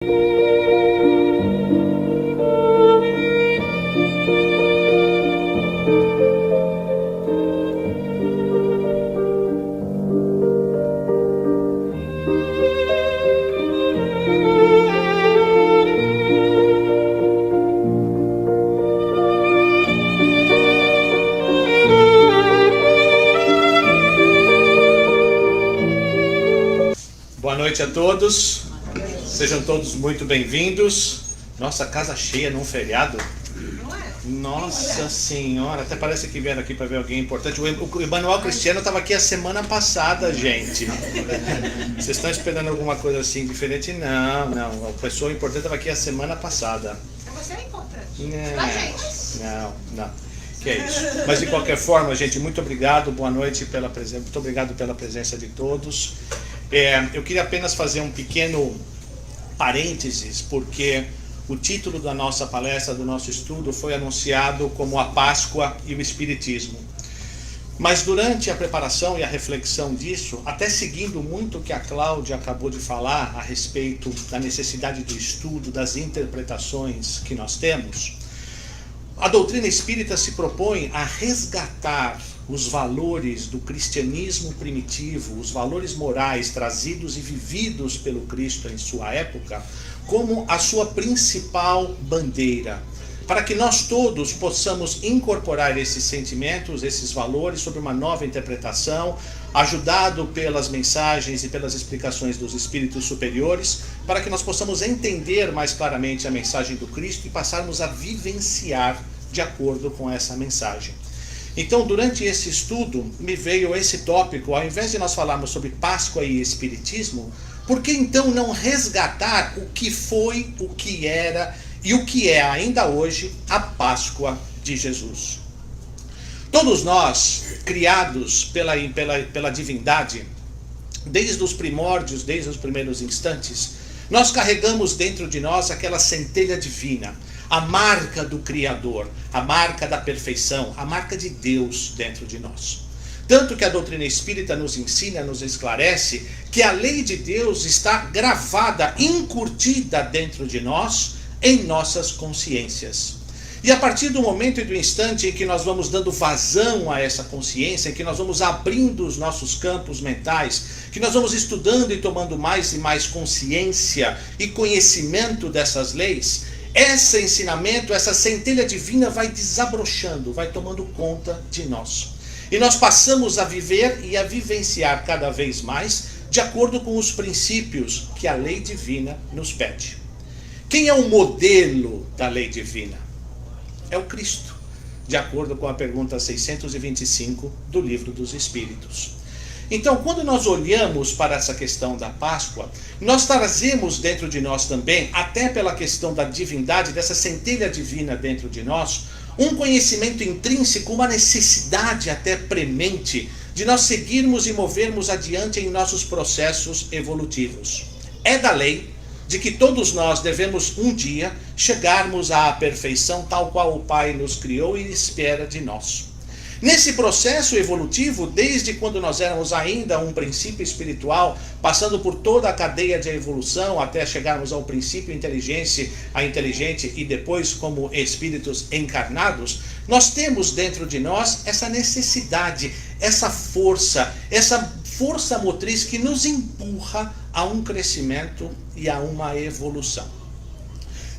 Boa noite a todos, sejam todos muito bem-vindos. Nossa, casa cheia num feriado. Nossa Senhora, até parece que vieram aqui para ver alguém importante. O Emanuel Cristiano estava aqui a semana passada, gente. Vocês estão esperando alguma coisa assim diferente? Não, a pessoa importante estava aqui a semana passada. Você é importante. Não. Que é isso. Mas de qualquer forma, gente, muito obrigado, boa noite pela presença, muito obrigado pela presença de todos. Eu queria apenas fazer um pequeno parênteses, porque o título da nossa palestra, do nosso estudo, foi anunciado como a Páscoa e o Espiritismo. Mas durante a preparação e a reflexão disso, até seguindo muito o que a Cláudia acabou de falar a respeito da necessidade do estudo, das interpretações que nós temos, a doutrina espírita se propõe a resgatar os valores do cristianismo primitivo, os valores morais trazidos e vividos pelo Cristo em sua época, como a sua principal bandeira, para que nós todos possamos incorporar esses sentimentos, esses valores, sob uma nova interpretação, ajudado pelas mensagens e pelas explicações dos espíritos superiores, para que nós possamos entender mais claramente a mensagem do Cristo e passarmos a vivenciar de acordo com essa mensagem. Então, durante esse estudo, me veio esse tópico, ao invés de nós falarmos sobre Páscoa e Espiritismo, por que então não resgatar o que foi, o que era e o que é ainda hoje a Páscoa de Jesus? Todos nós, criados pela divindade, desde os primórdios, desde os primeiros instantes, nós carregamos dentro de nós aquela centelha divina, a marca do Criador, a marca da perfeição, a marca de Deus dentro de nós. Tanto que a doutrina espírita nos ensina, nos esclarece, que a lei de Deus está gravada, incutida dentro de nós, em nossas consciências. E a partir do momento e do instante em que nós vamos dando vazão a essa consciência, em que nós vamos abrindo os nossos campos mentais, que nós vamos estudando e tomando mais e mais consciência e conhecimento dessas leis, esse ensinamento, essa centelha divina vai desabrochando, vai tomando conta de nós. E nós passamos a viver e a vivenciar cada vez mais de acordo com os princípios que a lei divina nos pede. Quem é o modelo da lei divina? É o Cristo, de acordo com a pergunta 625 do Livro dos Espíritos. Então, quando nós olhamos para essa questão da Páscoa, nós trazemos dentro de nós também, até pela questão da divindade, dessa centelha divina dentro de nós, um conhecimento intrínseco, uma necessidade até premente de nós seguirmos e movermos adiante em nossos processos evolutivos. É da lei de que todos nós devemos um dia chegarmos à perfeição tal qual o Pai nos criou e espera de nós. Nesse processo evolutivo, desde quando nós éramos ainda um princípio espiritual, passando por toda a cadeia de evolução até chegarmos ao princípio inteligente e depois como espíritos encarnados, nós temos dentro de nós essa necessidade, essa força motriz que nos empurra a um crescimento e a uma evolução.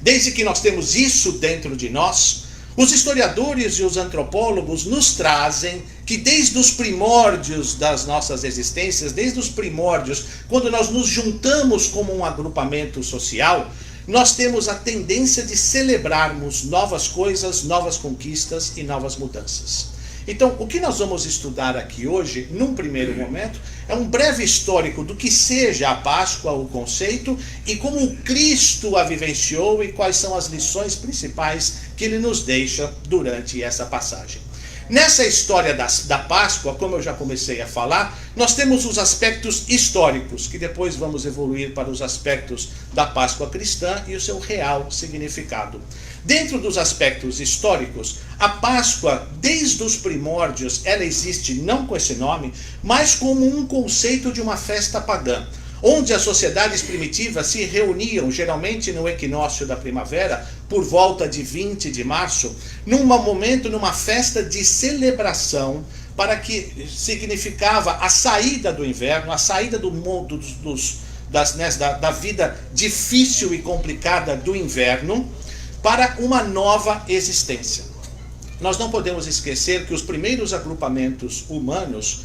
Desde que nós temos isso dentro de nós, os historiadores e os antropólogos nos trazem que desde os primórdios das nossas existências, desde os primórdios, quando nós nos juntamos como um agrupamento social, nós temos a tendência de celebrarmos novas coisas, novas conquistas e novas mudanças. Então, o que nós vamos estudar aqui hoje, num primeiro momento, é um breve histórico do que seja a Páscoa, o conceito, e como o Cristo a vivenciou e quais são as lições principais que ele nos deixa durante essa passagem. Nessa história da Páscoa, como eu já comecei a falar, nós temos os aspectos históricos, que depois vamos evoluir para os aspectos da Páscoa cristã e o seu real significado. Dentro dos aspectos históricos, a Páscoa, desde os primórdios, ela existe não com esse nome, mas como um conceito de uma festa pagã, onde as sociedades primitivas se reuniam, geralmente no equinócio da primavera, por volta de 20 de março, numa festa de celebração, para que significava a saída do inverno, a saída do mundo da vida difícil e complicada do inverno, para uma nova existência. Nós não podemos esquecer que os primeiros agrupamentos humanos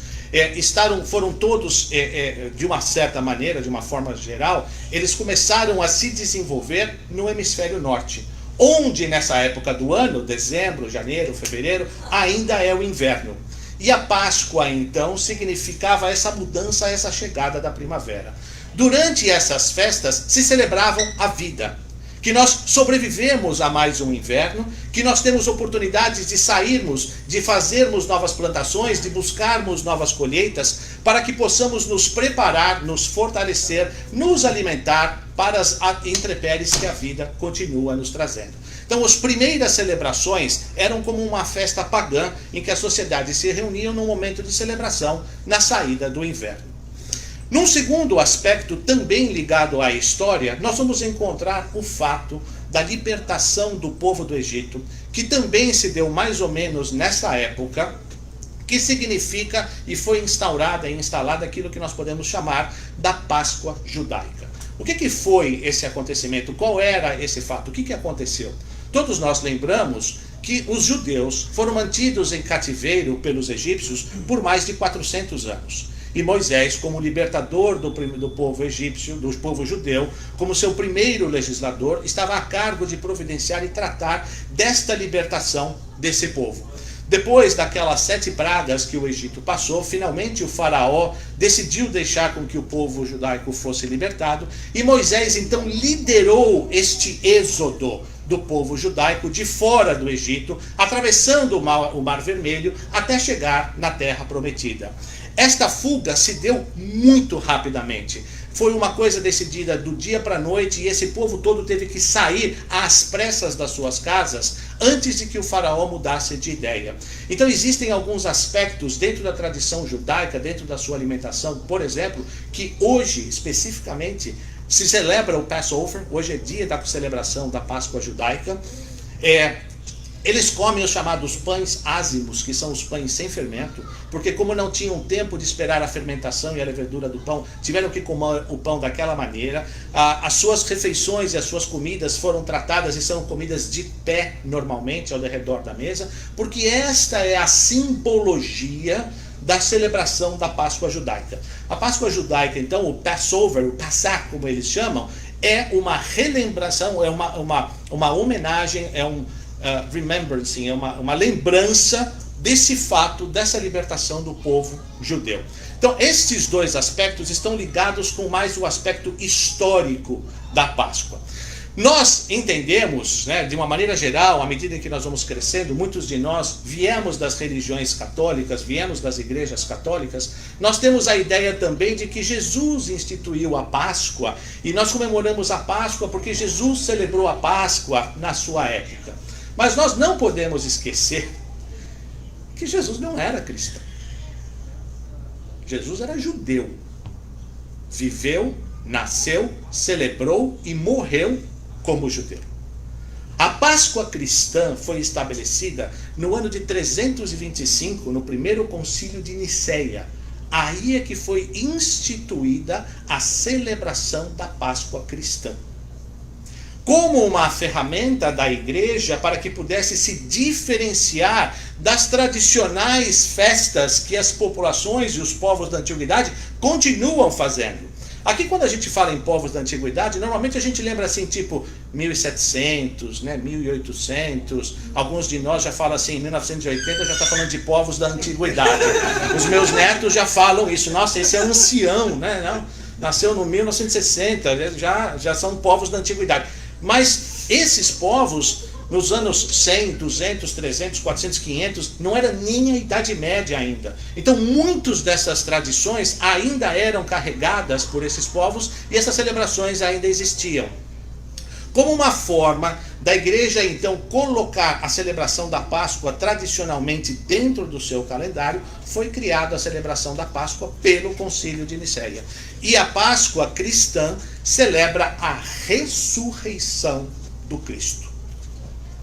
foram todos, de uma certa maneira, de uma forma geral, eles começaram a se desenvolver no hemisfério norte, onde nessa época do ano, dezembro, janeiro, fevereiro, ainda é o inverno. E a Páscoa, então, significava essa mudança, essa chegada da primavera. Durante essas festas se celebravam a vida, que nós sobrevivemos a mais um inverno, que nós temos oportunidades de sairmos, de fazermos novas plantações, de buscarmos novas colheitas, para que possamos nos preparar, nos fortalecer, nos alimentar para as intempéries que a vida continua nos trazendo. Então, as primeiras celebrações eram como uma festa pagã, em que as sociedades se reuniam num momento de celebração na saída do inverno. Num segundo aspecto, também ligado à história, nós vamos encontrar o fato da libertação do povo do Egito, que também se deu mais ou menos nessa época, que significa e foi instalada aquilo que nós podemos chamar da Páscoa judaica. O que foi esse acontecimento? Qual era esse fato? O que aconteceu? Todos nós lembramos que os judeus foram mantidos em cativeiro pelos egípcios por mais de 400 anos. E Moisés, como libertador do povo egípcio, do povo judeu, como seu primeiro legislador, estava a cargo de providenciar e tratar desta libertação desse povo. Depois daquelas 7 pragas que o Egito passou, finalmente o faraó decidiu deixar com que o povo judaico fosse libertado, e Moisés então liderou este êxodo do povo judaico de fora do Egito, atravessando o Mar Vermelho até chegar na Terra Prometida. Esta fuga se deu muito rapidamente. Foi uma coisa decidida do dia para a noite, e esse povo todo teve que sair às pressas das suas casas antes de que o faraó mudasse de ideia. Então existem alguns aspectos dentro da tradição judaica, dentro da sua alimentação, por exemplo, que hoje especificamente se celebra o Passover. Hoje é dia da celebração da Páscoa judaica. Eles comem os chamados pães ázimos, que são os pães sem fermento, porque como não tinham tempo de esperar a fermentação e a levedura do pão, tiveram que comer o pão daquela maneira. As suas refeições e as suas comidas foram tratadas e são comidas de pé normalmente ao redor da mesa, porque esta é a simbologia da celebração da Páscoa judaica. A Páscoa judaica, então, o Passover, o Passach, como eles chamam, é uma relembração, é uma homenagem, remembrance, é uma lembrança desse fato, dessa libertação do povo judeu. Então, estes dois aspectos estão ligados com mais o aspecto histórico da Páscoa. Nós entendemos, de uma maneira geral, à medida em que nós vamos crescendo, muitos de nós viemos das religiões católicas, viemos das igrejas católicas, nós temos a ideia também de que Jesus instituiu a Páscoa, e nós comemoramos a Páscoa porque Jesus celebrou a Páscoa na sua época. Mas nós não podemos esquecer que Jesus não era cristão. Jesus era judeu. Viveu, nasceu, celebrou e morreu como judeu. A Páscoa cristã foi estabelecida no ano de 325, no primeiro concílio de Niceia. Aí é que foi instituída a celebração da Páscoa cristã, como uma ferramenta da igreja para que pudesse se diferenciar das tradicionais festas que as populações e os povos da antiguidade continuam fazendo. Aqui, quando a gente fala em povos da antiguidade, normalmente a gente lembra assim, tipo 1700, 1800, alguns de nós já falam assim, em 1980 já está falando de povos da antiguidade. Os meus netos já falam isso, nossa, esse é ancião, Não, nasceu no 1960, já são povos da antiguidade. Mas esses povos, nos anos 100, 200, 300, 400, 500, não era nem a Idade Média ainda. Então, muitas dessas tradições ainda eram carregadas por esses povos e essas celebrações ainda existiam. Como uma forma da igreja então colocar a celebração da Páscoa tradicionalmente dentro do seu calendário, foi criada a celebração da Páscoa pelo Concílio de Nicéia. E a Páscoa cristã celebra a ressurreição do Cristo.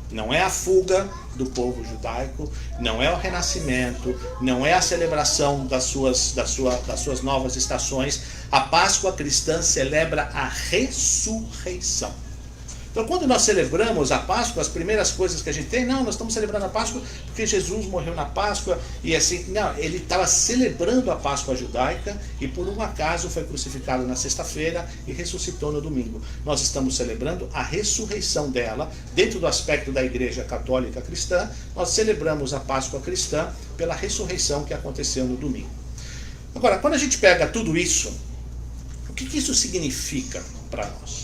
Não é a fuga do povo judaico, não é o renascimento, não é a celebração das suas novas estações. A Páscoa cristã celebra a ressurreição. Então, quando nós celebramos a Páscoa, as primeiras coisas que a gente tem, não, nós estamos celebrando a Páscoa porque Jesus morreu na Páscoa, e assim, não, ele estava celebrando a Páscoa judaica, e por um acaso foi crucificado na sexta-feira e ressuscitou no domingo. Nós estamos celebrando a ressurreição dela, dentro do aspecto da Igreja Católica Cristã, nós celebramos a Páscoa cristã pela ressurreição que aconteceu no domingo. Agora, quando a gente pega tudo isso, o que isso significa para nós?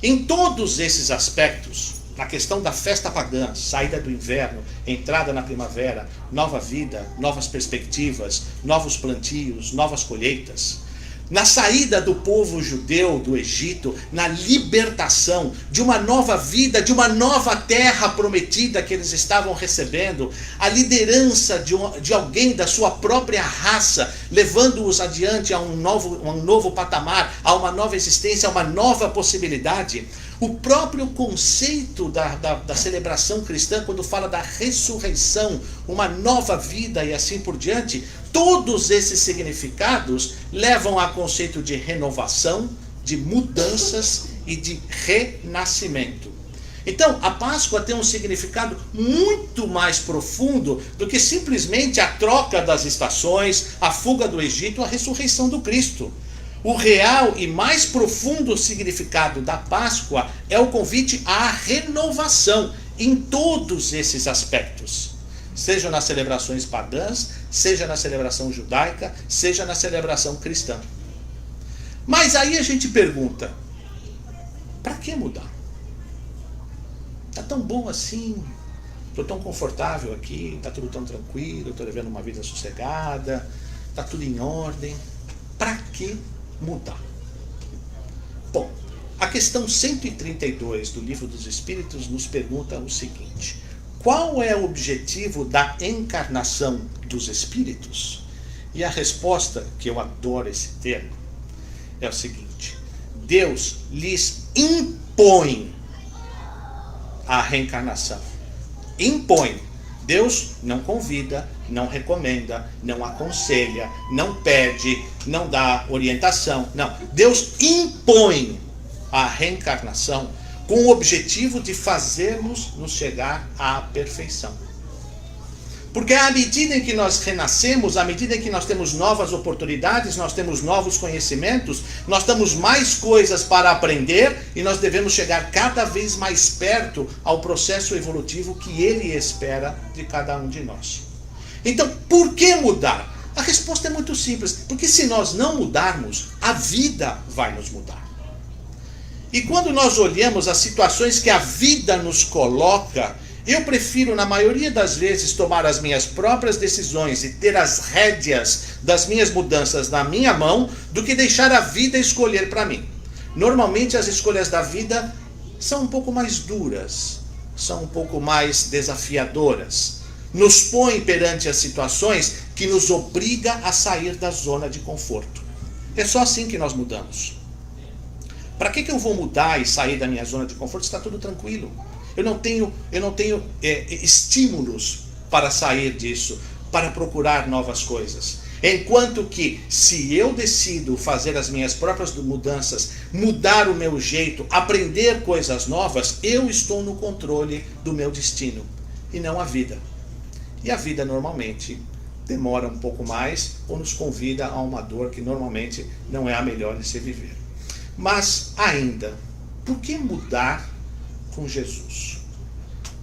Em todos esses aspectos, na questão da festa pagã, saída do inverno, entrada na primavera, nova vida, novas perspectivas, novos plantios, novas colheitas, na saída do povo judeu do Egito, na libertação de uma nova vida, de uma nova terra prometida que eles estavam recebendo, a liderança de alguém da sua própria raça, levando-os adiante a um novo patamar, a uma nova existência, a uma nova possibilidade. O próprio conceito da celebração cristã, quando fala da ressurreição, uma nova vida e assim por diante, todos esses significados levam a conceito de renovação, de mudanças e de renascimento. Então, a Páscoa tem um significado muito mais profundo do que simplesmente a troca das estações, a fuga do Egito, a ressurreição do Cristo. O real e mais profundo significado da Páscoa é o convite à renovação em todos esses aspectos. Seja nas celebrações pagãs, seja na celebração judaica, seja na celebração cristã. Mas aí a gente pergunta, para que mudar? Está tão bom assim, estou tão confortável aqui, está tudo tão tranquilo, estou vivendo uma vida sossegada, está tudo em ordem. Para que mudar? Bom, a questão 132 do Livro dos Espíritos nos pergunta o seguinte: qual é o objetivo da encarnação dos espíritos? E a resposta, que eu adoro esse termo, é o seguinte: Deus lhes impõe a reencarnação. Impõe. Deus não convida, não recomenda, não aconselha, não pede, não dá orientação. Não. Deus impõe a reencarnação com o objetivo de fazermos nos chegar à perfeição. Porque à medida em que nós renascemos, à medida em que nós temos novas oportunidades, nós temos novos conhecimentos, nós temos mais coisas para aprender e nós devemos chegar cada vez mais perto ao processo evolutivo que Ele espera de cada um de nós. Então, por que mudar? A resposta é muito simples, porque se nós não mudarmos, a vida vai nos mudar. E quando nós olhamos as situações que a vida nos coloca, eu prefiro, na maioria das vezes, tomar as minhas próprias decisões e ter as rédeas das minhas mudanças na minha mão, do que deixar a vida escolher para mim. Normalmente as escolhas da vida são um pouco mais duras, são um pouco mais desafiadoras. Nos põem perante as situações que nos obriga a sair da zona de conforto. É só assim que nós mudamos. Para que eu vou mudar e sair da minha zona de conforto se está tudo tranquilo? Eu não tenho estímulos para sair disso, para procurar novas coisas. Enquanto que, se eu decido fazer as minhas próprias mudanças, mudar o meu jeito, aprender coisas novas, eu estou no controle do meu destino, e não a vida. E a vida normalmente demora um pouco mais, ou nos convida a uma dor que normalmente não é a melhor de se viver. Mas ainda, por que mudar com Jesus?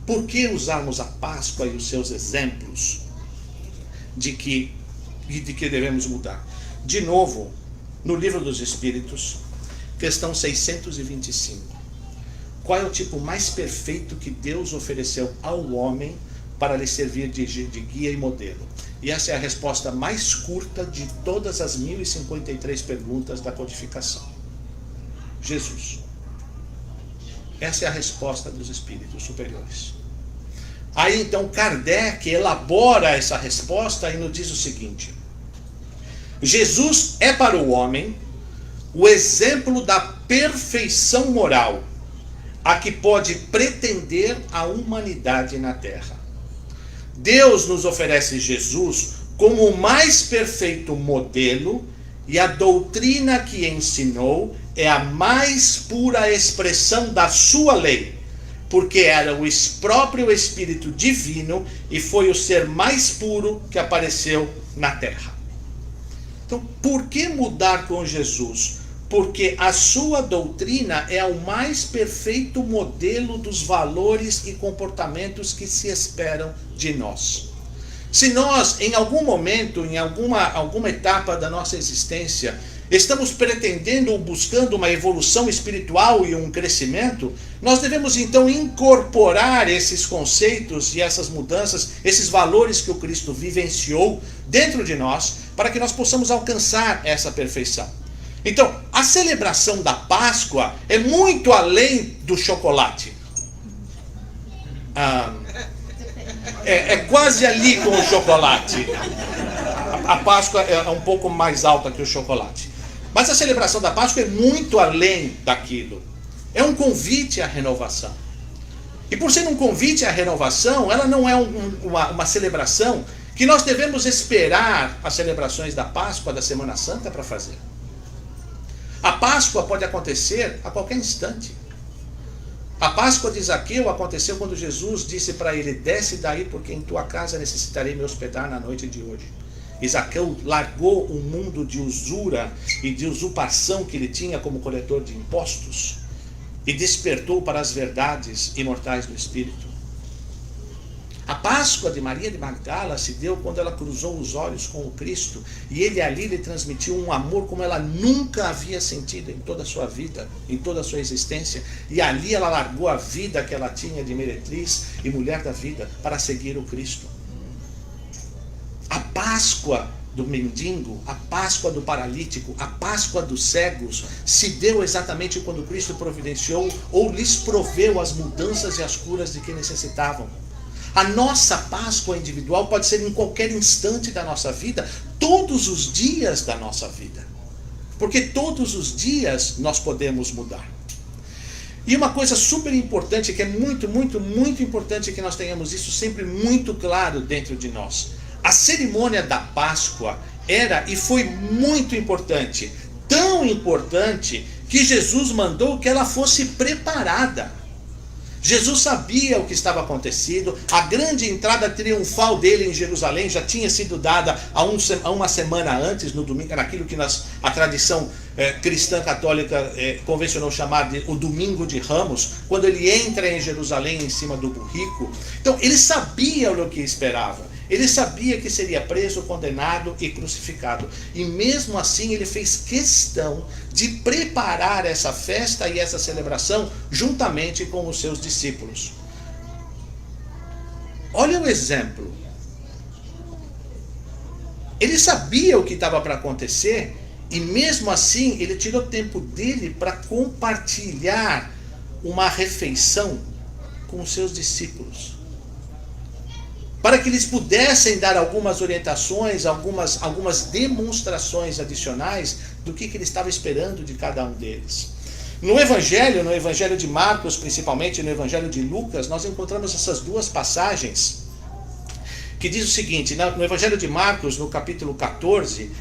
Por que usarmos a Páscoa e os seus exemplos de que devemos mudar? De novo, no Livro dos Espíritos, questão 625. Qual é o tipo mais perfeito que Deus ofereceu ao homem para lhe servir de guia e modelo? E essa é a resposta mais curta de todas as 1053 perguntas da codificação. Jesus. Essa é a resposta dos espíritos superiores. Aí então Kardec elabora essa resposta e nos diz o seguinte: Jesus é para o homem o exemplo da perfeição moral a que pode pretender a humanidade na Terra. Deus nos oferece Jesus como o mais perfeito modelo, e a doutrina que ensinou é a mais pura expressão da sua lei, porque era o próprio Espírito Divino e foi o ser mais puro que apareceu na Terra. Então, por que mudar com Jesus? Porque a sua doutrina é o mais perfeito modelo dos valores e comportamentos que se esperam de nós. Se nós, em algum momento, em alguma etapa da nossa existência, estamos pretendendo ou buscando uma evolução espiritual e um crescimento, nós devemos então incorporar esses conceitos e essas mudanças, esses valores que o Cristo vivenciou dentro de nós, para que nós possamos alcançar essa perfeição. Então, a celebração da Páscoa é muito além do chocolate. É quase ali com o chocolate. A Páscoa é um pouco mais alta que o chocolate. Mas a celebração da Páscoa é muito além daquilo. É um convite à renovação. E por ser um convite à renovação, ela não é uma celebração que nós devemos esperar as celebrações da Páscoa, da Semana Santa para fazer. A Páscoa pode acontecer a qualquer instante. A Páscoa de Zaqueu aconteceu quando Jesus disse para ele: desce daí, porque em tua casa necessitarei me hospedar na noite de hoje. E Zaqueu largou um mundo de usura e de usurpação que ele tinha como coletor de impostos e despertou para as verdades imortais do Espírito. A Páscoa de Maria de Magdala se deu quando ela cruzou os olhos com o Cristo e ele ali lhe transmitiu um amor como ela nunca havia sentido em toda a sua vida, em toda a sua existência. E ali ela largou a vida que ela tinha de meretriz e mulher da vida para seguir o Cristo. A Páscoa do mendigo, a Páscoa do paralítico, a Páscoa dos cegos se deu exatamente quando Cristo providenciou ou lhes proveu as mudanças e as curas de que necessitavam. A nossa Páscoa individual pode ser em qualquer instante da nossa vida, todos os dias da nossa vida. Porque todos os dias nós podemos mudar. E uma coisa super importante, que é muito, muito, muito importante que nós tenhamos isso sempre muito claro dentro de nós. A cerimônia da Páscoa era e foi muito importante. Tão importante que Jesus mandou que ela fosse preparada. Jesus sabia o que estava acontecendo, a grande entrada triunfal dele em Jerusalém já tinha sido dada há uma semana antes, no domingo, naquilo que a tradição cristã católica convencionou chamar de o Domingo de Ramos, quando ele entra em Jerusalém em cima do burrico. Então ele sabia o que esperava. Ele sabia que seria preso, condenado e crucificado. E mesmo assim ele fez questão de preparar essa festa e essa celebração juntamente com os seus discípulos. Olha o exemplo. Ele sabia o que estava para acontecer e mesmo assim ele tirou tempo dele para compartilhar uma refeição com os seus discípulos, para que eles pudessem dar algumas orientações, algumas demonstrações adicionais do que ele estava esperando de cada um deles. No Evangelho de Marcos, principalmente no Evangelho de Lucas, nós encontramos essas duas passagens, que diz o seguinte: no Evangelho de Marcos, no capítulo 14,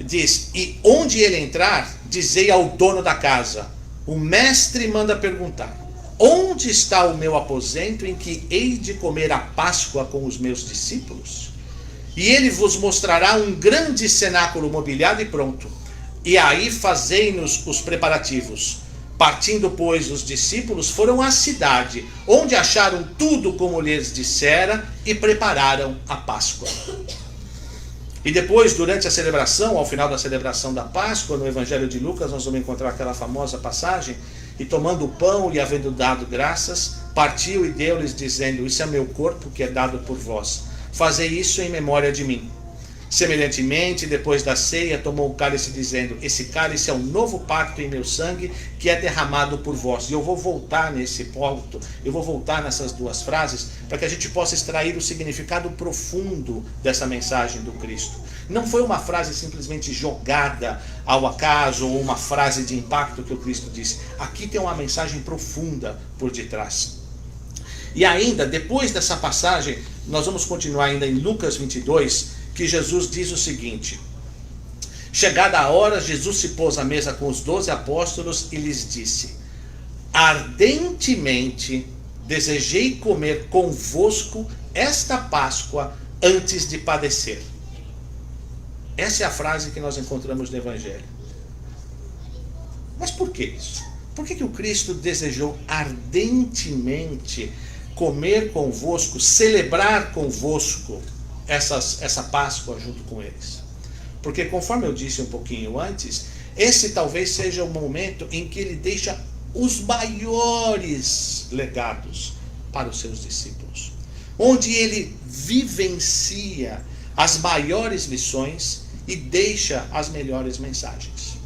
diz: e onde ele entrar, dizei ao dono da casa, o mestre manda perguntar, onde está o meu aposento em que hei de comer a Páscoa com os meus discípulos? E ele vos mostrará um grande cenáculo mobiliado e pronto. E aí fazei-nos os preparativos. Partindo, pois, os discípulos foram à cidade, onde acharam tudo como lhes dissera e prepararam a Páscoa. E depois, durante a celebração, ao final da celebração da Páscoa, no Evangelho de Lucas, nós vamos encontrar aquela famosa passagem: e tomando o pão e havendo dado graças, partiu e deu-lhes, dizendo: isso é meu corpo que é dado por vós. Fazei isso em memória de mim. Semelhantemente, depois da ceia, tomou o cálice dizendo: esse cálice é o novo pacto em meu sangue, que é derramado por vós. E eu vou voltar nesse ponto, eu vou voltar nessas duas frases, para que a gente possa extrair o significado profundo dessa mensagem do Cristo. Não foi uma frase simplesmente jogada ao acaso, ou uma frase de impacto que o Cristo disse. Aqui tem uma mensagem profunda por detrás. E ainda, depois dessa passagem, nós vamos continuar ainda em Lucas 22, que Jesus diz o seguinte: chegada a hora, Jesus se pôs à mesa com os 12 apóstolos e lhes disse: ardentemente desejei comer convosco esta Páscoa antes de padecer. Essa é a frase que nós encontramos no Evangelho. Mas por que isso? Por que o Cristo desejou ardentemente comer convosco, celebrar convosco essa Páscoa junto com eles? Porque, conforme eu disse um pouquinho antes, esse talvez seja o momento em que ele deixa os maiores legados para os seus discípulos, onde ele vivencia as maiores lições e deixa as melhores mensagens.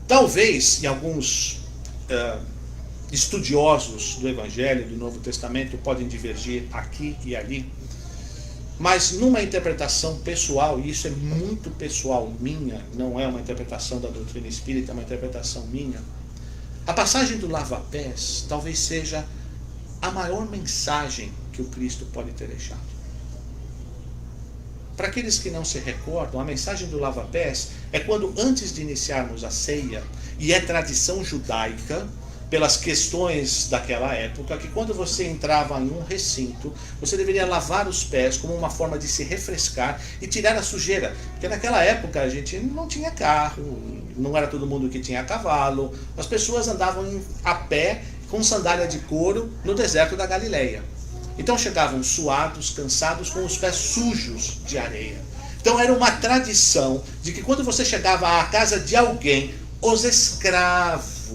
Talvez, e alguns estudiosos do Evangelho, do Novo Testamento, podem divergir aqui e ali, mas numa interpretação pessoal, e isso é muito pessoal minha, não é uma interpretação da doutrina espírita, é uma interpretação minha, a passagem do lava-pés talvez seja a maior mensagem que o Cristo pode ter deixado. Para aqueles que não se recordam, a mensagem do lava-pés é quando, antes de iniciarmos a ceia, e é tradição judaica, pelas questões daquela época, que quando você entrava em um recinto, você deveria lavar os pés como uma forma de se refrescar e tirar a sujeira. Porque naquela época a gente não tinha carro, não era todo mundo que tinha cavalo, as pessoas andavam a pé com sandália de couro no deserto da Galileia. Então chegavam suados, cansados, com os pés sujos de areia. Então era uma tradição de que quando você chegava à casa de alguém, os escravos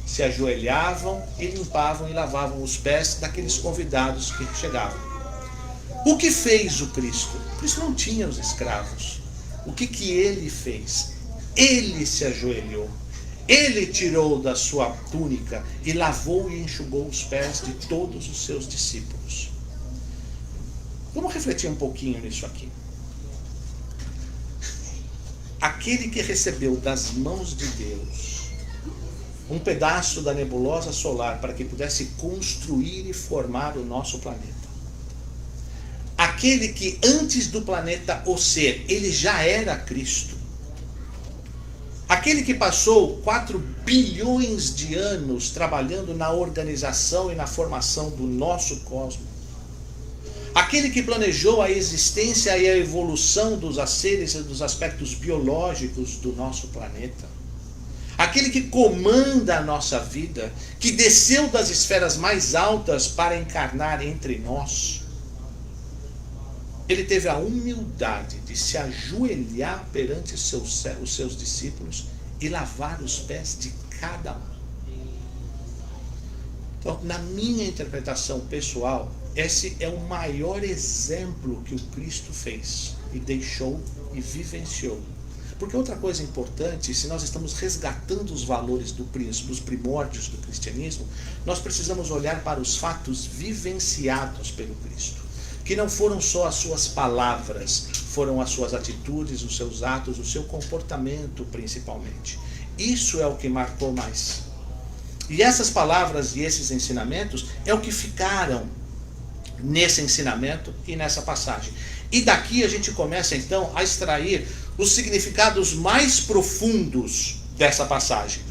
se ajoelhavam e limpavam e lavavam os pés daqueles convidados que chegavam. O que fez o Cristo? O Cristo não tinha os escravos. O que ele fez? Ele se ajoelhou. Ele tirou da sua túnica e lavou e enxugou os pés de todos os seus discípulos. Vamos refletir um pouquinho nisso aqui. Aquele que recebeu das mãos de Deus um pedaço da nebulosa solar para que pudesse construir e formar o nosso planeta. Aquele que antes do planeta o ser, ele já era Cristo. Aquele que passou 4 bilhões de anos trabalhando na organização e na formação do nosso cosmos. Aquele que planejou a existência e a evolução dos seres e dos aspectos biológicos do nosso planeta. Aquele que comanda a nossa vida, que desceu das esferas mais altas para encarnar entre nós. Ele teve a humildade de se ajoelhar perante os seus discípulos e lavar os pés de cada um. Então, na minha interpretação pessoal, esse é o maior exemplo que o Cristo fez e deixou e vivenciou. Porque outra coisa importante, se nós estamos resgatando os valores dos primórdios do cristianismo, nós precisamos olhar para os fatos vivenciados pelo Cristo. Que não foram só as suas palavras, foram as suas atitudes, os seus atos, o seu comportamento principalmente. Isso é o que marcou mais. E essas palavras e esses ensinamentos é o que ficaram nesse ensinamento e nessa passagem. E daqui a gente começa então a extrair os significados mais profundos dessa passagem.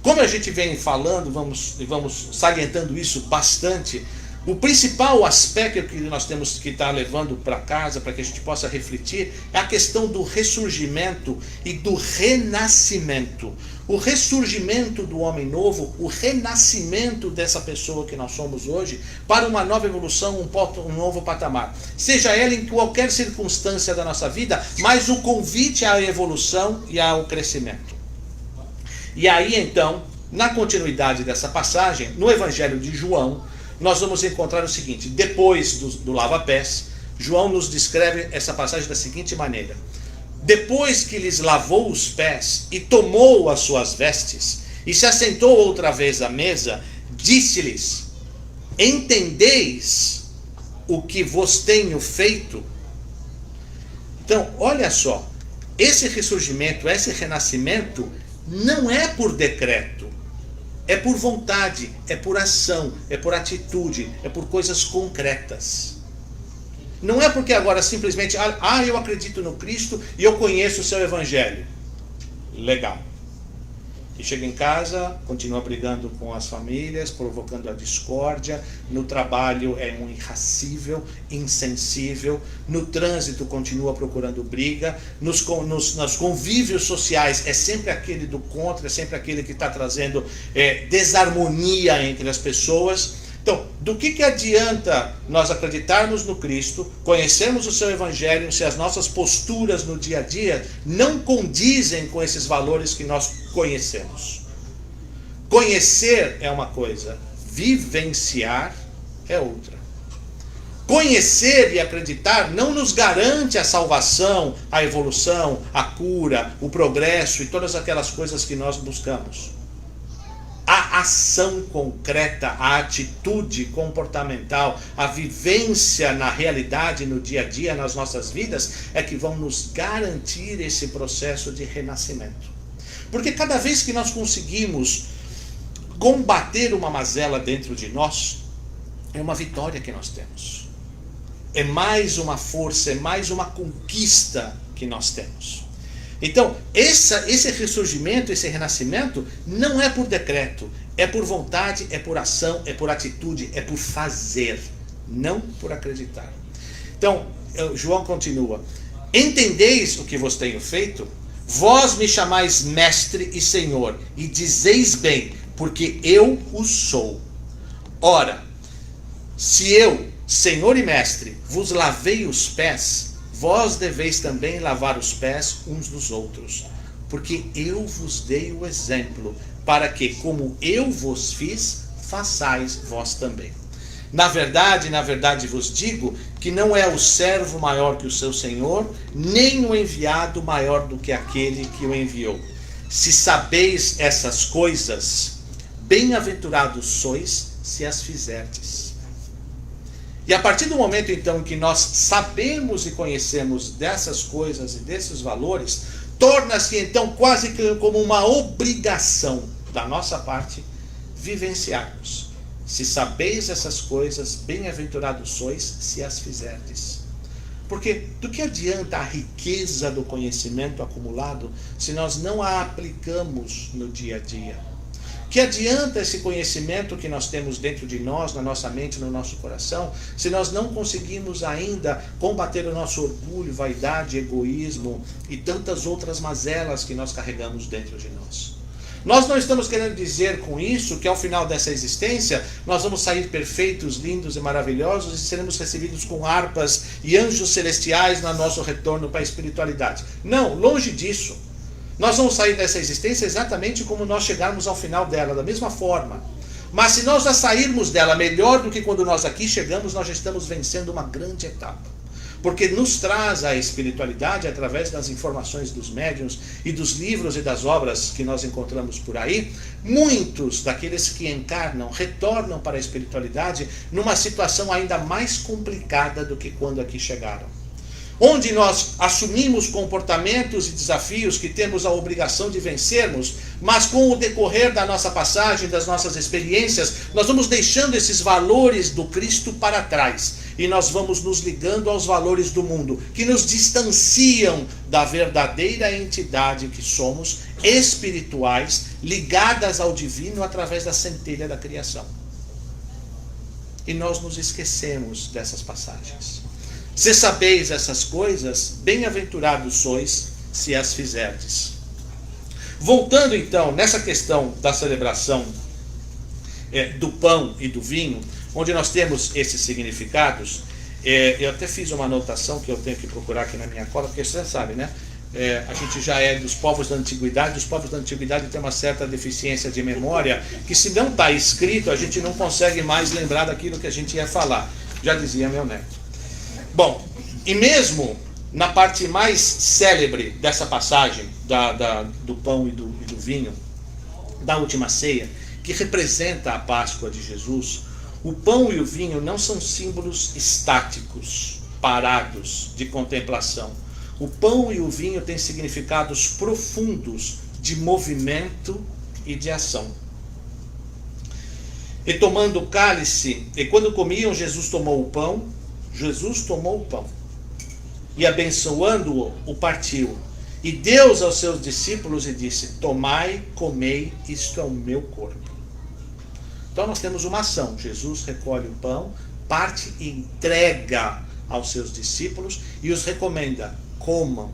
Como a gente vem falando, vamos salientando isso bastante, o principal aspecto que nós temos que estar levando para casa, para que a gente possa refletir, é a questão do ressurgimento e do renascimento. O ressurgimento do homem novo, o renascimento dessa pessoa que nós somos hoje, para uma nova evolução, um novo patamar. Seja ela em qualquer circunstância da nossa vida, mas o convite à evolução e ao crescimento. E aí então, na continuidade dessa passagem, no Evangelho de João, nós vamos encontrar o seguinte: depois do lava-pés, João nos descreve essa passagem da seguinte maneira: depois que lhes lavou os pés e tomou as suas vestes e se assentou outra vez à mesa, disse-lhes: entendeis o que vos tenho feito? Então, olha só, esse ressurgimento, esse renascimento não é por decreto, é por vontade, é por ação, é por atitude, é por coisas concretas. Não é porque agora simplesmente, eu acredito no Cristo e eu conheço o seu evangelho. Legal. E chega em casa, continua brigando com as famílias, provocando a discórdia. No trabalho é um irracível, insensível. No trânsito continua procurando briga. Nos convívios sociais é sempre aquele do contra, é sempre aquele que está trazendo desarmonia entre as pessoas. Então, do que adianta nós acreditarmos no Cristo, conhecermos o seu evangelho, se as nossas posturas no dia a dia não condizem com esses valores que nós conhecemos? Conhecer é uma coisa, vivenciar é outra. Conhecer e acreditar não nos garante a salvação, a evolução, a cura, o progresso e todas aquelas coisas que nós buscamos. A ação concreta, a atitude comportamental, a vivência na realidade, no dia a dia, nas nossas vidas, é que vão nos garantir esse processo de renascimento. Porque cada vez que nós conseguimos combater uma mazela dentro de nós, é uma vitória que nós temos. É mais uma força, é mais uma conquista que nós temos. Então, esse ressurgimento, esse renascimento, não é por decreto, é por vontade, é por ação, é por atitude, é por fazer, não por acreditar. Então, João continua: entendeis o que vos tenho feito? Vós me chamais mestre e senhor, e dizeis bem, porque eu o sou. Ora, se eu, senhor e mestre, vos lavei os pés, vós deveis também lavar os pés uns dos outros, porque eu vos dei o exemplo, para que, como eu vos fiz, façais vós também. Na verdade vos digo que não é o servo maior que o seu senhor, nem o enviado maior do que aquele que o enviou. Se sabeis essas coisas, bem-aventurados sois se as fizerdes. E a partir do momento, então, que nós sabemos e conhecemos dessas coisas e desses valores, torna-se, então, quase que como uma obrigação da nossa parte vivenciarmos. Se sabeis essas coisas, bem-aventurados sois se as fizerdes. Porque do que adianta a riqueza do conhecimento acumulado se nós não a aplicamos no dia a dia? Que adianta esse conhecimento que nós temos dentro de nós, na nossa mente, no nosso coração, se nós não conseguimos ainda combater o nosso orgulho, vaidade, egoísmo e tantas outras mazelas que nós carregamos dentro de nós? Nós não estamos querendo dizer com isso que ao final dessa existência nós vamos sair perfeitos, lindos e maravilhosos e seremos recebidos com harpas e anjos celestiais no nosso retorno para a espiritualidade. Não, longe disso. Nós vamos sair dessa existência exatamente como nós chegarmos ao final dela, da mesma forma. Mas se nós já sairmos dela melhor do que quando nós aqui chegamos, nós já estamos vencendo uma grande etapa. Porque nos traz a espiritualidade através das informações dos médiuns e dos livros e das obras que nós encontramos por aí. Muitos daqueles que encarnam retornam para a espiritualidade numa situação ainda mais complicada do que quando aqui chegaram. Onde nós assumimos comportamentos e desafios que temos a obrigação de vencermos, mas com o decorrer da nossa passagem, das nossas experiências, nós vamos deixando esses valores do Cristo para trás e nós vamos nos ligando aos valores do mundo, que nos distanciam da verdadeira entidade que somos, espirituais, ligadas ao divino através da centelha da criação. E nós nos esquecemos dessas passagens. Se sabeis essas coisas, bem-aventurados sois se as fizerdes. Voltando então nessa questão da celebração do pão e do vinho, onde nós temos esses significados, eu até fiz uma anotação que eu tenho que procurar aqui na minha cola, porque você sabe, né? A gente já é dos povos da antiguidade, os povos da antiguidade têm uma certa deficiência de memória, que se não está escrito, a gente não consegue mais lembrar daquilo que a gente ia falar, já dizia meu neto. Bom, e mesmo na parte mais célebre dessa passagem, do pão e do vinho, da última ceia, que representa a Páscoa de Jesus, o pão e o vinho não são símbolos estáticos, parados, de contemplação. O pão e o vinho têm significados profundos de movimento e de ação. E tomando o cálice, e quando comiam, Jesus tomou o pão, e abençoando-o, o partiu, e deu aos seus discípulos e disse: tomai, comei, isto é o meu corpo. Então nós temos uma ação. Jesus recolhe o pão, parte e entrega aos seus discípulos e os recomenda: comam.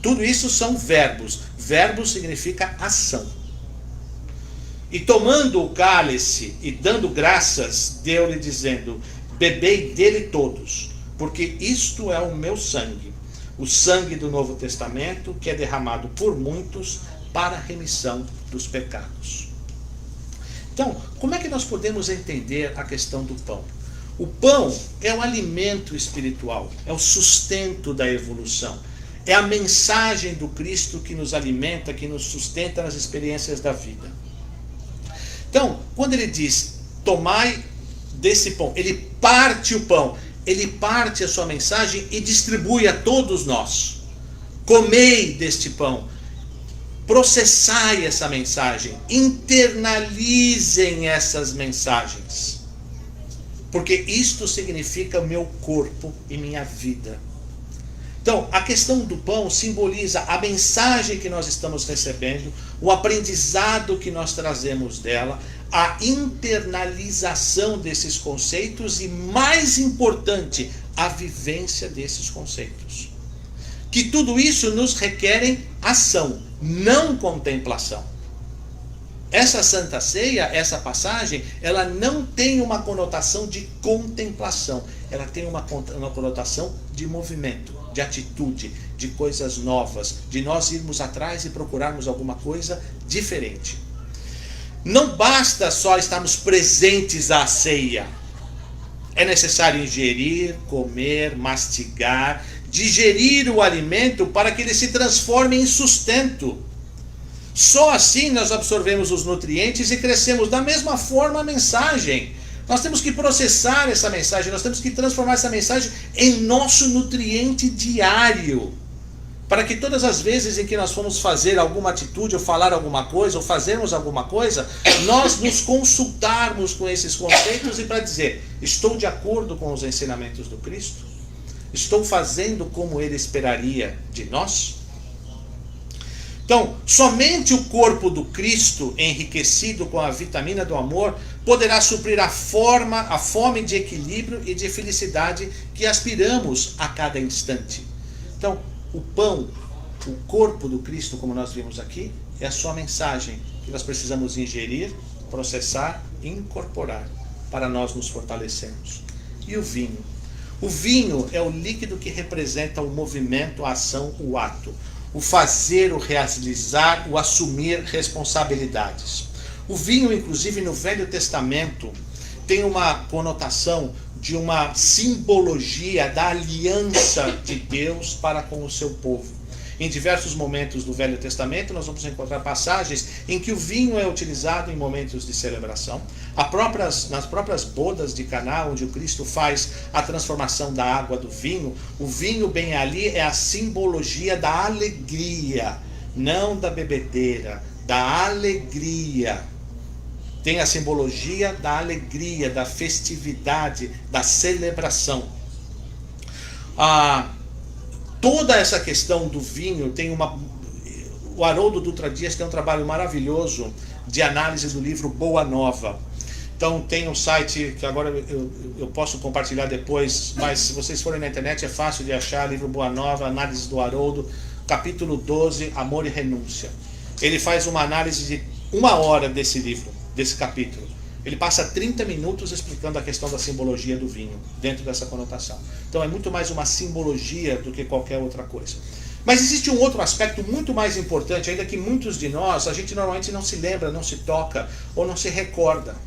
Tudo isso são verbos. Verbo significa ação. E tomando o cálice e dando graças, deu-lhe dizendo: bebei dele todos, porque isto é o meu sangue, o sangue do Novo Testamento, que é derramado por muitos para a remissão dos pecados. Então, como é que nós podemos entender a questão do pão? O pão é o alimento espiritual, é o sustento da evolução, é a mensagem do Cristo que nos alimenta, que nos sustenta nas experiências da vida. Então, quando ele diz, tomai desse pão, ele parte o pão, ele parte a sua mensagem e distribui a todos nós. Comei deste pão, processai essa mensagem, internalizem essas mensagens, porque isto significa meu corpo e minha vida. Então, a questão do pão simboliza a mensagem que nós estamos recebendo, o aprendizado que nós trazemos dela, a internalização desses conceitos e, mais importante, a vivência desses conceitos. Que tudo isso nos requerem ação, não contemplação. Essa Santa Ceia, essa passagem, ela não tem uma conotação de contemplação, ela tem uma conotação de movimento, de atitude, de coisas novas, de nós irmos atrás e procurarmos alguma coisa diferente. Não basta só estarmos presentes à ceia. É necessário ingerir, comer, mastigar, digerir o alimento para que ele se transforme em sustento. Só assim nós absorvemos os nutrientes e crescemos. Da mesma forma a mensagem. Nós temos que processar essa mensagem, nós temos que transformar essa mensagem em nosso nutriente diário. Para que todas as vezes em que nós formos fazer alguma atitude, ou falar alguma coisa, ou fazermos alguma coisa, nós nos consultarmos com esses conceitos e para dizer, estou de acordo com os ensinamentos do Cristo? Estou fazendo como Ele esperaria de nós? Então, somente o corpo do Cristo, enriquecido com a vitamina do amor, poderá suprir a fome de equilíbrio e de felicidade que aspiramos a cada instante. Então, o pão, o corpo do Cristo, como nós vimos aqui, é a sua mensagem que nós precisamos ingerir, processar e incorporar para nós nos fortalecermos. E o vinho? O vinho é o líquido que representa o movimento, a ação, o ato. O fazer, o realizar, o assumir responsabilidades. O vinho, inclusive no Velho Testamento, tem uma conotação de uma simbologia da aliança de Deus para com o seu povo. Em diversos momentos do Velho Testamento nós vamos encontrar passagens em que o vinho é utilizado em momentos de celebração. Nas próprias bodas de Caná, onde o Cristo faz a transformação da água do vinho, o vinho bem ali é a simbologia da alegria, não da bebedeira, da alegria. Tem a simbologia da alegria, da festividade, da celebração. Toda essa questão do vinho tem o Haroldo Dutra Dias tem um trabalho maravilhoso de análise do livro Boa Nova. Então tem um site que agora eu posso compartilhar depois, mas se vocês forem na internet é fácil de achar, livro Boa Nova, análise do Haroldo, capítulo 12, Amor e Renúncia. Ele faz uma análise de 1 hora desse livro, desse capítulo. Ele passa 30 minutos explicando a questão da simbologia do vinho, dentro dessa conotação. Então é muito mais uma simbologia do que qualquer outra coisa. Mas existe um outro aspecto muito mais importante, ainda que muitos de nós, a gente normalmente não se lembra, não se toca, ou não se recorda.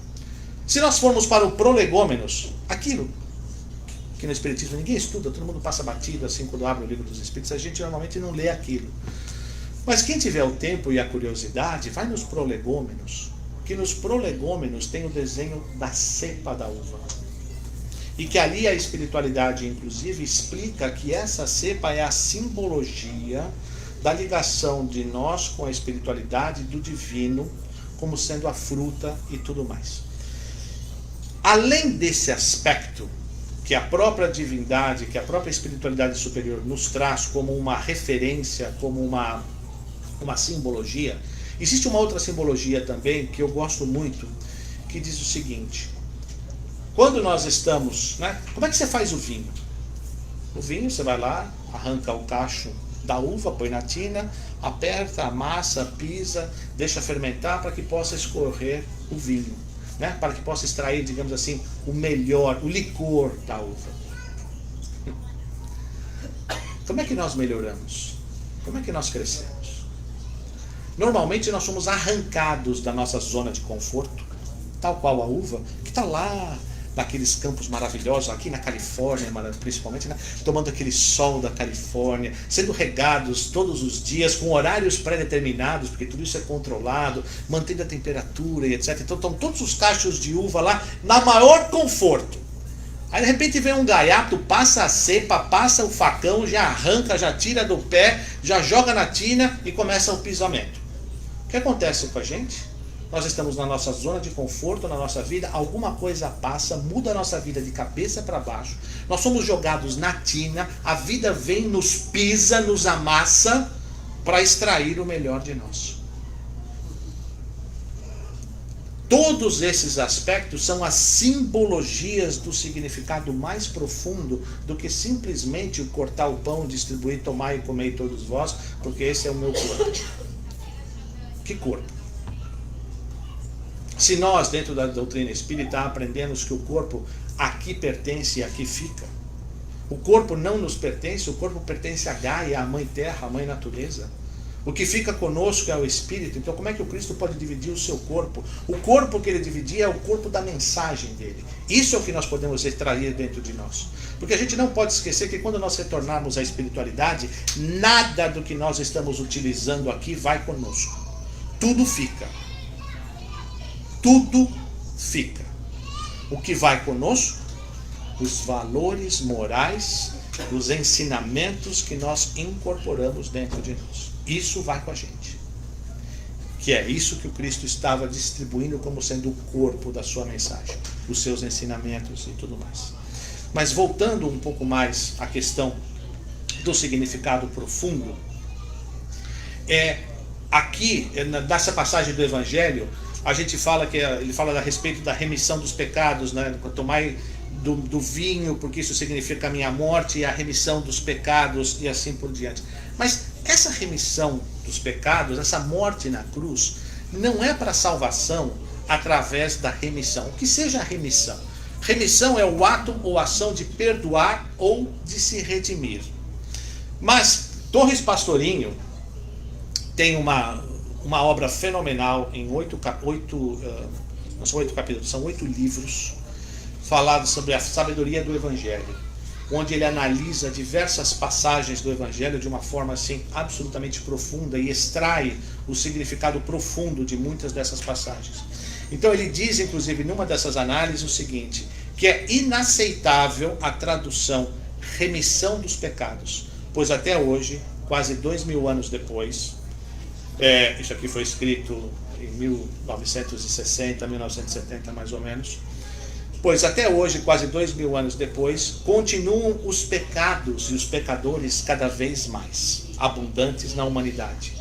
Se nós formos para o prolegômenos, aquilo que no Espiritismo ninguém estuda, todo mundo passa batido assim quando abre o Livro dos Espíritos, a gente normalmente não lê aquilo. Mas quem tiver o tempo e a curiosidade, vai nos prolegômenos, que nos prolegômenos tem o desenho da cepa da uva. E que ali a espiritualidade, inclusive, explica que essa cepa é a simbologia da ligação de nós com a espiritualidade do divino, como sendo a fruta e tudo mais. Além desse aspecto, que a própria divindade, que a própria espiritualidade superior nos traz como uma referência, como uma simbologia, existe uma outra simbologia também, que eu gosto muito, que diz o seguinte: quando nós estamos, né, como é que você faz o vinho? O vinho, você vai lá, arranca o cacho da uva, põe na tina, aperta, amassa, pisa, deixa fermentar para que possa escorrer o vinho, né? Para que possa extrair, digamos assim, o melhor, o licor da uva. Como é que nós melhoramos? Como é que nós crescemos? Normalmente nós somos arrancados da nossa zona de conforto, tal qual a uva, que está lá naqueles campos maravilhosos, aqui na Califórnia, principalmente, né? Tomando aquele sol da Califórnia, sendo regados todos os dias, com horários pré-determinados, porque tudo isso é controlado, mantendo a temperatura e etc. Então estão todos os cachos de uva lá, na maior conforto. Aí de repente vem um gaiato, passa a cepa, passa o facão, já arranca, já tira do pé, já joga na tina e começa o pisamento. O que acontece com a gente? Nós estamos na nossa zona de conforto, na nossa vida, alguma coisa passa, muda a nossa vida de cabeça para baixo, nós somos jogados na tina, a vida vem, nos pisa, nos amassa, para extrair o melhor de nós. Todos esses aspectos são as simbologias do significado mais profundo do que simplesmente o cortar o pão, distribuir, tomar e comer todos vós, porque esse é o meu corpo. Que corpo? Se nós, dentro da doutrina espírita, aprendemos que o corpo aqui pertence e aqui fica, o corpo não nos pertence, o corpo pertence a Gaia, a Mãe Terra, a Mãe Natureza. O que fica conosco é o Espírito. Então como é que o Cristo pode dividir o seu corpo? O corpo que ele dividia é o corpo da mensagem dele. Isso é o que nós podemos extrair dentro de nós. Porque a gente não pode esquecer que quando nós retornarmos à espiritualidade, nada do que nós estamos utilizando aqui vai conosco. Tudo fica. Tudo fica. O que vai conosco? Os valores morais, os ensinamentos que nós incorporamos dentro de nós. Isso vai com a gente. Que é isso que o Cristo estava distribuindo como sendo o corpo da sua mensagem, os seus ensinamentos e tudo mais. Mas voltando um pouco mais à questão do significado profundo, aqui, nessa passagem do Evangelho, a gente fala que ele fala a respeito da remissão dos pecados, né? Tomai do vinho, porque isso significa a minha morte, e a remissão dos pecados e assim por diante. Mas essa remissão dos pecados, essa morte na cruz, não é para salvação através da remissão. O que seja a remissão? Remissão é o ato ou ação de perdoar ou de se redimir. Mas Torres Pastorinho tem uma obra fenomenal em 8 capítulos, são 8 livros, falados sobre a sabedoria do Evangelho, onde ele analisa diversas passagens do Evangelho de uma forma assim absolutamente profunda e extrai o significado profundo de muitas dessas passagens. Então ele diz, inclusive, numa dessas análises, o seguinte, que é inaceitável a tradução remissão dos pecados, pois até hoje, quase 2000 anos depois, isso aqui foi escrito em 1960, 1970 mais ou menos, pois até hoje, quase 2000 anos depois, continuam os pecados e os pecadores cada vez mais abundantes na humanidade.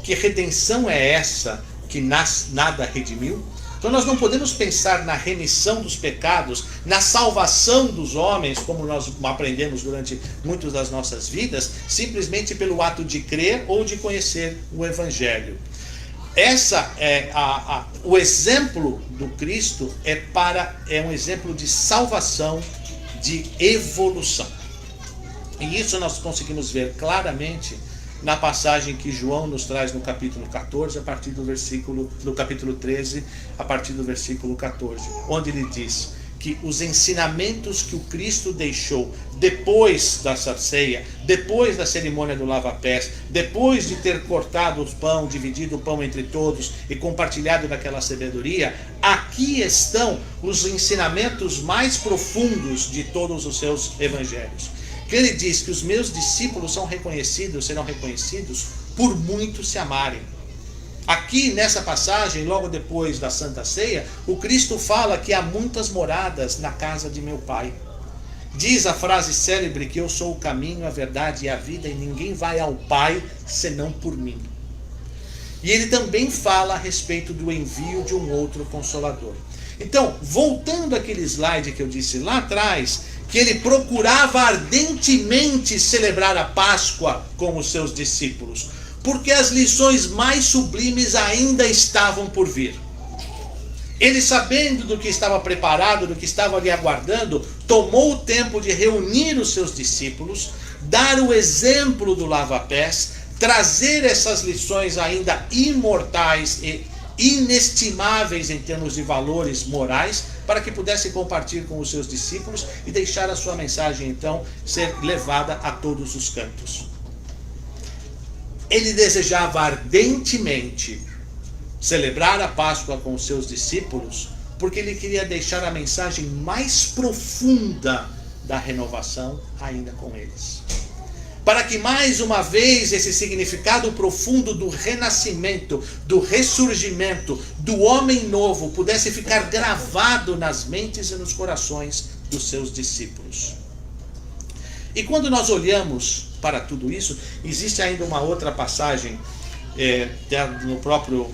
Que redenção é essa que nada redimiu? Então nós não podemos pensar na remissão dos pecados, na salvação dos homens, como nós aprendemos durante muitas das nossas vidas, simplesmente pelo ato de crer ou de conhecer o Evangelho. O exemplo do Cristo é um exemplo de salvação, de evolução. E isso nós conseguimos ver claramente na passagem que João nos traz no capítulo 14, no capítulo 13, a partir do versículo 14, onde ele diz que os ensinamentos que o Cristo deixou depois da ceia, depois da cerimônia do lava-pés, depois de ter cortado o pão, dividido o pão entre todos e compartilhado daquela sabedoria, aqui estão os ensinamentos mais profundos de todos os seus evangelhos. Que ele diz que os meus discípulos serão reconhecidos por muitos se amarem. Aqui nessa passagem, logo depois da Santa Ceia, o Cristo fala que há muitas moradas na casa de meu Pai. Diz a frase célebre que eu sou o caminho, a verdade e a vida, e ninguém vai ao Pai senão por mim. E ele também fala a respeito do envio de um outro Consolador. Então, voltando àquele slide que eu disse lá atrás, que ele procurava ardentemente celebrar a Páscoa com os seus discípulos, porque as lições mais sublimes ainda estavam por vir. Ele, sabendo do que estava preparado, do que estava ali aguardando, tomou o tempo de reunir os seus discípulos, dar o exemplo do lava-pés, trazer essas lições ainda imortais e inestimáveis em termos de valores morais, para que pudesse compartilhar com os seus discípulos e deixar a sua mensagem, então, ser levada a todos os cantos. Ele desejava ardentemente celebrar a Páscoa com os seus discípulos, porque ele queria deixar a mensagem mais profunda da renovação ainda com eles. Para que mais uma vez esse significado profundo do renascimento, do ressurgimento, do homem novo pudesse ficar gravado nas mentes e nos corações dos seus discípulos. E quando nós olhamos para tudo isso, existe ainda uma outra passagem no próprio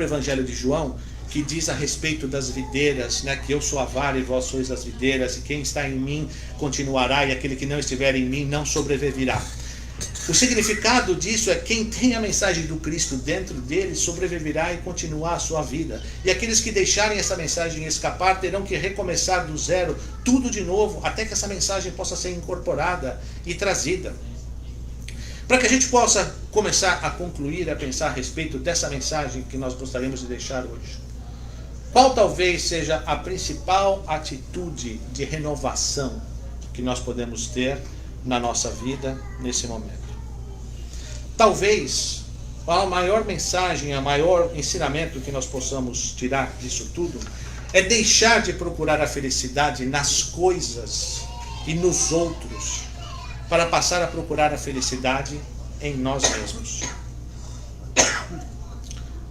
Evangelho de João, que diz a respeito das videiras, né, que eu sou a vara e vós sois as videiras, e quem está em mim continuará, e aquele que não estiver em mim não sobreviverá. O significado disso é quem tem a mensagem do Cristo dentro dele sobreviverá e continuará a sua vida. E aqueles que deixarem essa mensagem escapar terão que recomeçar do zero, tudo de novo, até que essa mensagem possa ser incorporada e trazida. Para que a gente possa começar a concluir, a pensar a respeito dessa mensagem que nós gostaríamos de deixar hoje. Qual talvez seja a principal atitude de renovação que nós podemos ter na nossa vida nesse momento? Talvez a maior mensagem, a maior ensinamento que nós possamos tirar disso tudo é deixar de procurar a felicidade nas coisas e nos outros, para passar a procurar a felicidade em nós mesmos.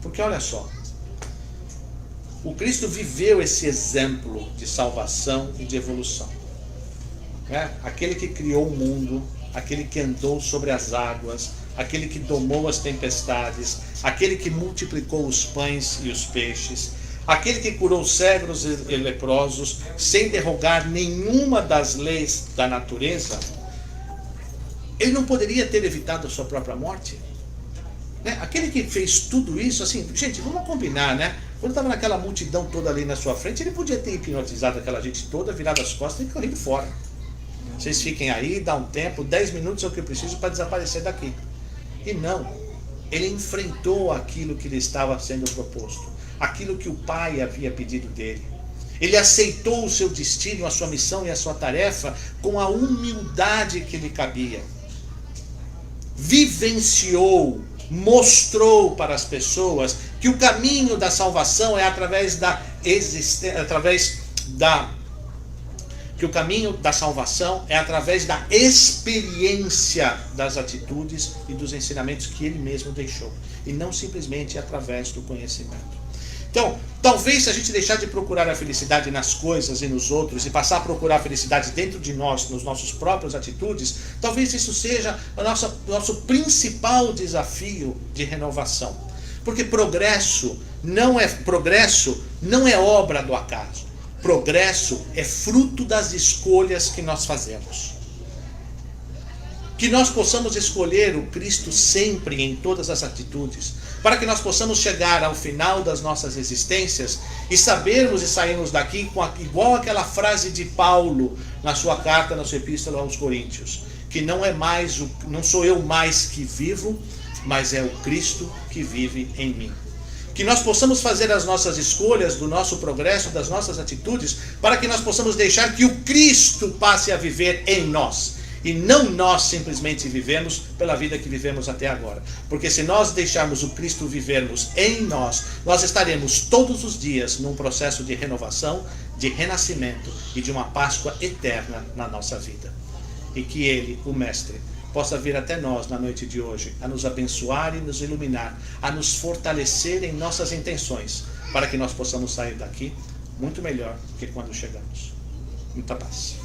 Porque olha só, o Cristo viveu esse exemplo de salvação e de evolução. Aquele que criou o mundo, aquele que andou sobre as águas, aquele que domou as tempestades, aquele que multiplicou os pães e os peixes, aquele que curou cegos e leprosos, sem derrogar nenhuma das leis da natureza, ele não poderia ter evitado a sua própria morte? Aquele que fez tudo isso, assim, gente, vamos combinar, né? Quando estava naquela multidão toda ali na sua frente, ele podia ter hipnotizado aquela gente toda, virado as costas e corrido fora. Vocês fiquem aí, dá um tempo, 10 minutos é o que eu preciso para desaparecer daqui. E não, ele enfrentou aquilo que lhe estava sendo proposto, aquilo que o Pai havia pedido dele. Ele aceitou o seu destino, a sua missão e a sua tarefa com a humildade que lhe cabia. Vivenciou, mostrou para as pessoas que o caminho da salvação é através da que o caminho da salvação é através da experiência das atitudes e dos ensinamentos que ele mesmo deixou, e não simplesmente através do conhecimento. Então, talvez se a gente deixar de procurar a felicidade nas coisas e nos outros e passar a procurar a felicidade dentro de nós, nos nossos próprios atitudes, talvez isso seja o nosso principal desafio de renovação. Porque progresso não é obra do acaso. Progresso é fruto das escolhas que nós fazemos. Que nós possamos escolher o Cristo sempre em todas as atitudes, para que nós possamos chegar ao final das nossas existências e sabermos e sairmos daqui igual aquela frase de Paulo na sua carta, na sua epístola aos Coríntios, que não sou eu mais que vivo, mas é o Cristo que vive em mim. Que nós possamos fazer as nossas escolhas, do nosso progresso, das nossas atitudes, para que nós possamos deixar que o Cristo passe a viver em nós. E não nós simplesmente vivemos pela vida que vivemos até agora. Porque se nós deixarmos o Cristo vivermos em nós, nós estaremos todos os dias num processo de renovação, de renascimento e de uma Páscoa eterna na nossa vida. E que Ele, o Mestre, possa vir até nós na noite de hoje, a nos abençoar e nos iluminar, a nos fortalecer em nossas intenções, para que nós possamos sair daqui muito melhor do que quando chegamos. Muita paz.